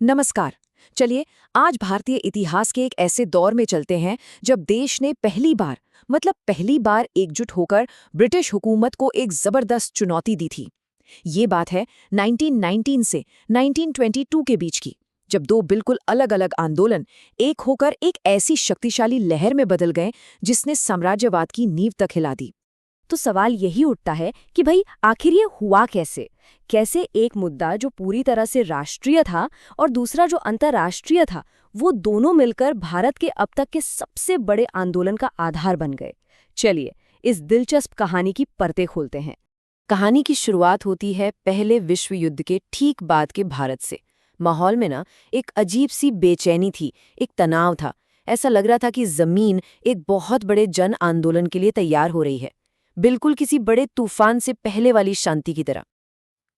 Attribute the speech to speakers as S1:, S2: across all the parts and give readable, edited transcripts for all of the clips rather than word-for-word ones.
S1: नमस्कार। चलिए, आज भारतीय इतिहास के एक ऐसे दौर में चलते हैं जब देश ने पहली बार एकजुट होकर ब्रिटिश हुकूमत को एक जबरदस्त चुनौती दी थी। ये बात है 1919 से 1922 के बीच की, जब दो बिल्कुल अलग-अलग आंदोलन एक होकर एक ऐसी शक्तिशाली लहर में बदल गए जिसने साम्राज्यवाद की नींव तक हिला दी।
S2: तो सवाल यही उठता है कि भाई आखिर ये हुआ कैसे? कैसे एक मुद्दा जो पूरी तरह से राष्ट्रीय था और दूसरा जो अंतर्राष्ट्रीय था, वो दोनों मिलकर भारत के अब तक के सबसे बड़े आंदोलन का आधार बन गए? चलिए, इस दिलचस्प कहानी की परतें खोलते हैं।
S1: कहानी की शुरुआत होती है पहले विश्व युद्ध के ठीक बाद के भारत से। माहौल में एक अजीब सी बेचैनी थी, एक तनाव था। ऐसा लग रहा था कि जमीन एक बहुत बड़े जन आंदोलन के लिए तैयार हो रही है, बिल्कुल किसी बड़े तूफान से पहले वाली शांति की तरह।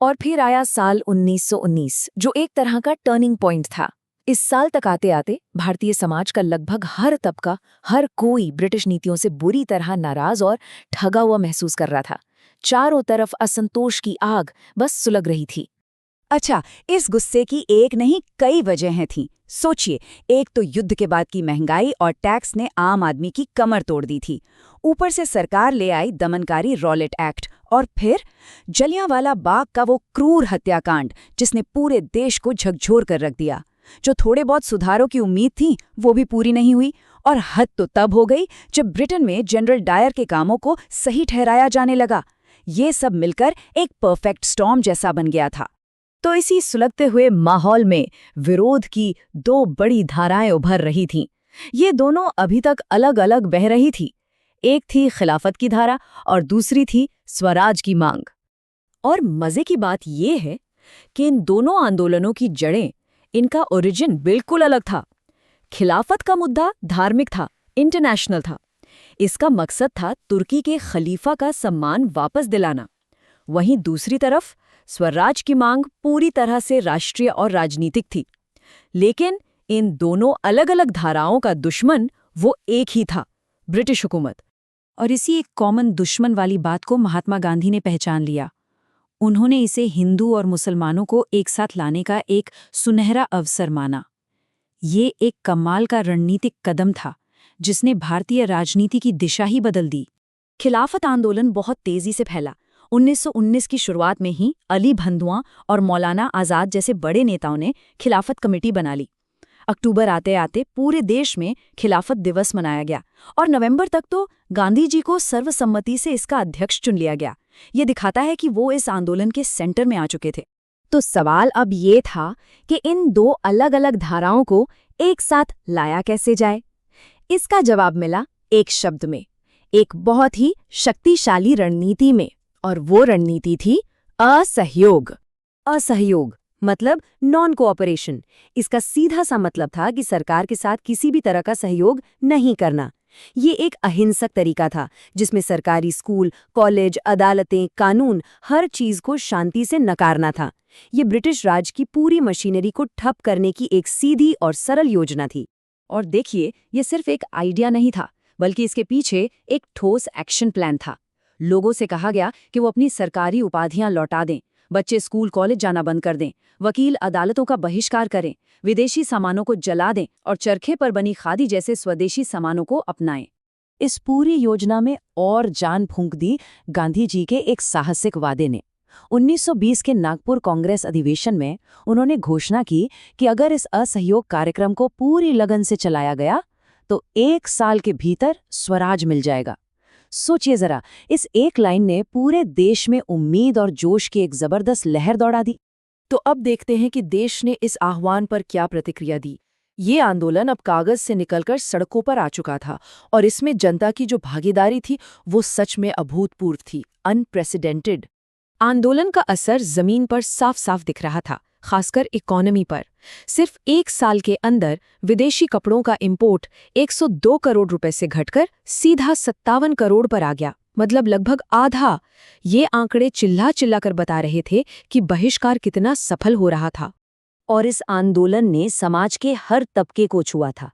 S1: और फिर आया साल 1919, जो एक तरह का टर्निंग पॉइंट था। इस साल तक आते आते भारतीय समाज का लगभग हर तबका, हर कोई ब्रिटिश नीतियों से बुरी तरह नाराज और ठगा हुआ महसूस कर रहा था। चारों तरफ असंतोष की आग बस सुलग रही थी।
S3: अच्छा, इस गुस्से की एक नहीं कई वजहें थीं। सोचिए, एक तो युद्ध के बाद की महंगाई और टैक्स ने आम आदमी की कमर तोड़ दी थी। ऊपर से सरकार ले आई दमनकारी रॉलेट एक्ट, और फिर जलियांवाला बाग का वो क्रूर हत्याकांड जिसने पूरे देश को झकझोर कर रख दिया। जो थोड़े बहुत सुधारों की उम्मीद थी, वो भी पूरी नहीं हुई। और हद तो तब हो गई जब ब्रिटेन में जनरल डायर के कामों को सही ठहराया जाने लगा। ये सब मिलकर एक परफेक्ट स्टॉर्म जैसा बन गया था। तो इसी सुलगते हुए माहौल में विरोध की दो बड़ी धाराएं उभर रही थीं। ये दोनों अभी तक अलग अलग बह रही थी। एक थी खिलाफत की धारा और दूसरी थी स्वराज की मांग। और मजे की बात यह है कि इन दोनों आंदोलनों की जड़ें, इनका ओरिजिन बिल्कुल अलग था। खिलाफत का मुद्दा धार्मिक था, इंटरनेशनल था। इसका मकसद था तुर्की के खलीफा का सम्मान वापस दिलाना। वहीं दूसरी तरफ स्वराज की मांग पूरी तरह से राष्ट्रीय और राजनीतिक थी। लेकिन इन दोनों अलग अलग धाराओं का दुश्मन वो एक ही था, ब्रिटिश हुकूमत। और इसी एक कॉमन दुश्मन वाली बात को महात्मा गांधी ने पहचान लिया। उन्होंने इसे हिंदू और मुसलमानों को एक साथ लाने का एक सुनहरा अवसर माना। ये एक कमाल का रणनीतिक कदम था जिसने भारतीय राजनीति की दिशा ही बदल दी। खिलाफत आंदोलन बहुत तेजी से फैला। 1919 की शुरुआत में ही अली भंदुआ और मौलाना आजाद जैसे बड़े नेताओं ने खिलाफत कमेटी बना ली। अक्टूबर आते आते पूरे देश में खिलाफत दिवस मनाया गया और नवंबर तक तो गांधी जी को सर्वसम्मति से इसका अध्यक्ष चुन लिया गया। ये दिखाता है कि वो इस आंदोलन के सेंटर में आ चुके थे।
S2: तो सवाल अब ये था कि इन दो अलग अलग धाराओं को एक साथ लाया कैसे जाए? इसका जवाब मिला एक शब्द में, एक बहुत ही शक्तिशाली रणनीति में। और वो रणनीति थी असहयोग। असहयोग मतलब नॉन कोऑपरेशन। इसका सीधा सा मतलब था कि सरकार के साथ किसी भी तरह का सहयोग नहीं करना। ये एक अहिंसक तरीका था जिसमें सरकारी स्कूल, कॉलेज, अदालतें, कानून, हर चीज को शांति से नकारना था। ये ब्रिटिश राज की पूरी मशीनरी को ठप करने की एक सीधी और सरल योजना थी। और देखिए, ये सिर्फ एक आइडिया नहीं था, बल्कि इसके पीछे एक ठोस एक्शन प्लान था। लोगों से कहा गया कि वो अपनी सरकारी उपाधियां लौटा दें, बच्चे स्कूल कॉलेज जाना बंद कर दें, वकील अदालतों का बहिष्कार करें, विदेशी सामानों को जला दें और चरखे पर बनी खादी जैसे स्वदेशी सामानों को अपनाएं। इस पूरी योजना में और जान फूंक दी गांधी जी के एक साहसिक वादे ने। 1920 के नागपुर कांग्रेस अधिवेशन में उन्होंने घोषणा की कि अगर इस असहयोग कार्यक्रम को पूरी लगन से चलाया गया तो 1 साल के भीतर स्वराज मिल जाएगा। सोचिए जरा, इस एक लाइन ने पूरे देश में उम्मीद और जोश की एक जबरदस्त लहर दौड़ा दी।
S1: तो अब देखते हैं कि देश ने इस आह्वान पर क्या प्रतिक्रिया दी। ये आंदोलन अब कागज से निकलकर सड़कों पर आ चुका था और इसमें जनता की जो भागीदारी थी वो सच में अभूतपूर्व थी, अनप्रेसिडेंटेड। आंदोलन का असर जमीन पर साफ साफ दिख रहा था, खासकर इकोनॉमी पर। सिर्फ 1 साल के अंदर विदेशी कपड़ों का इंपोर्ट 102 करोड़ रुपए से घटकर सीधा 57 करोड़ पर आ गया, मतलब लगभग आधा। ये आंकड़े चिल्ला चिल्ला कर बता रहे थे कि बहिष्कार कितना सफल हो रहा था।
S2: और इस आंदोलन ने समाज के हर तबके को छुआ था।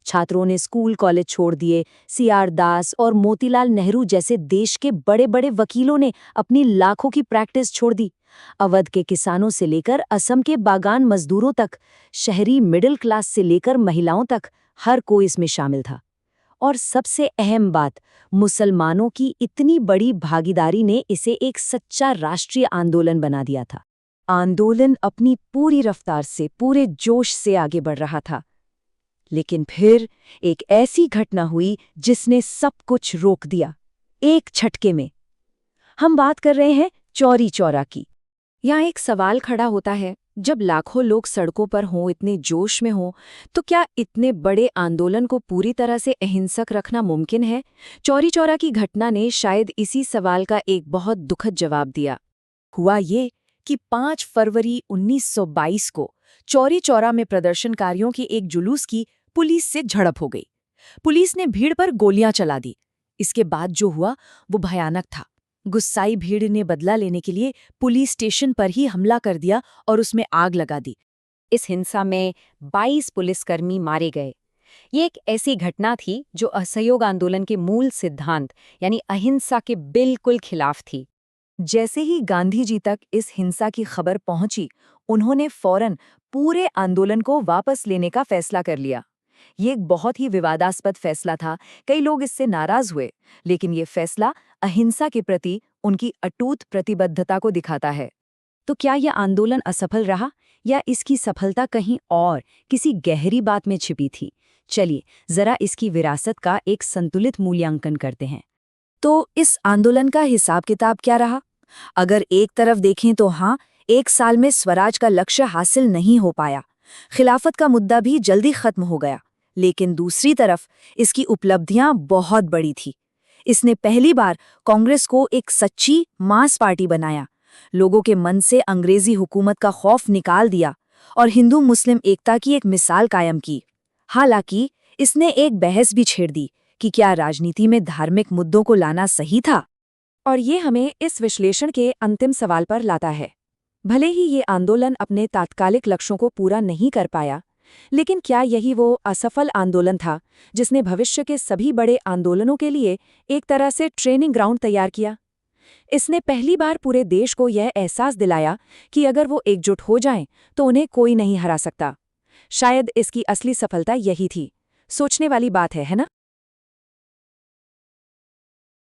S1: छात्रों ने स्कूल कॉलेज छोड़ दिए। सीआर दास और मोतीलाल नेहरू जैसे देश के बड़े बड़े वकीलों ने अपनी लाखों की प्रैक्टिस छोड़ दी। अवध के किसानों से लेकर असम के बागान मजदूरों तक, शहरी मिडिल क्लास से लेकर महिलाओं तक, हर कोई इसमें शामिल था। और सबसे अहम बात, मुसलमानों की इतनी बड़ी भागीदारी ने इसे एक सच्चा राष्ट्रीय आंदोलन बना दिया था।
S3: आंदोलन अपनी पूरी रफ्तार से, पूरे जोश से आगे बढ़ रहा था। लेकिन फिर एक ऐसी घटना हुई जिसने सब कुछ रोक दिया, एक झटके में। हम बात कर रहे हैं चौरी चौरा की।
S2: यहाँ एक सवाल खड़ा होता है, जब लाखों लोग सड़कों पर हों, इतने जोश में हों, तो क्या इतने बड़े आंदोलन को पूरी तरह से अहिंसक रखना मुमकिन है? चौरी चौरा की घटना ने शायद इसी सवाल का एक बहुत दुखद जवाब दिया।
S1: हुआ ये कि 5 फरवरी 1922 को चौरी चौरा में प्रदर्शनकारियों के एक जुलूस की पुलिस से झड़प हो गई। पुलिस ने भीड़ पर गोलियां चला दी। इसके बाद जो हुआ वो भयानक था। गुस्साई भीड़ ने बदला लेने के लिए पुलिस स्टेशन पर ही हमला कर दिया और उसमें आग लगा दी।
S2: इस हिंसा में 22 पुलिसकर्मी मारे गए। ये एक ऐसी घटना थी जो असहयोग आंदोलन के मूल सिद्धांत यानी अहिंसा के बिल्कुल खिलाफ थी।
S3: जैसे ही गांधी जी तक इस हिंसा की खबर पहुंची, उन्होंने फौरन पूरे आंदोलन को वापस लेने का फैसला कर लिया। ये एक बहुत ही विवादास्पद फैसला था, कई लोग इससे नाराज हुए, लेकिन ये फैसला अहिंसा के प्रति उनकी अटूट प्रतिबद्धता को दिखाता है। तो क्या यह आंदोलन असफल रहा या इसकी सफलता कहीं और किसी गहरी बात में छिपी थी? चलिए जरा इसकी विरासत का एक संतुलित मूल्यांकन करते हैं। तो इस आंदोलन का हिसाब किताब क्या रहा? अगर एक तरफ देखें तो हाँ, 1 साल में स्वराज का लक्ष्य हासिल नहीं हो पाया, खिलाफत का मुद्दा भी जल्दी खत्म हो गया। लेकिन दूसरी तरफ इसकी उपलब्धियां बहुत बड़ी थी। इसने पहली बार कांग्रेस को एक सच्ची मास पार्टी बनाया, लोगों के मन से अंग्रेजी हुकूमत का खौफ निकाल दिया और हिंदू मुस्लिम एकता की एक मिसाल कायम की। हालांकि इसने एक बहस भी छेड़ दी कि क्या राजनीति में धार्मिक मुद्दों को लाना सही था। और ये हमें इस विश्लेषण के अंतिम सवाल पर लाता है। भले ही ये आंदोलन अपने तात्कालिक लक्ष्यों को पूरा नहीं कर पाया, लेकिन क्या यही वो असफल आंदोलन था जिसने भविष्य के सभी बड़े आंदोलनों के लिए एक तरह से ट्रेनिंग ग्राउंड तैयार किया? इसने पहली बार पूरे देश को यह एहसास दिलाया कि अगर वो एकजुट हो जाएं तो उन्हें कोई नहीं हरा सकता। शायद इसकी असली सफलता यही थी। सोचने वाली बात है ना?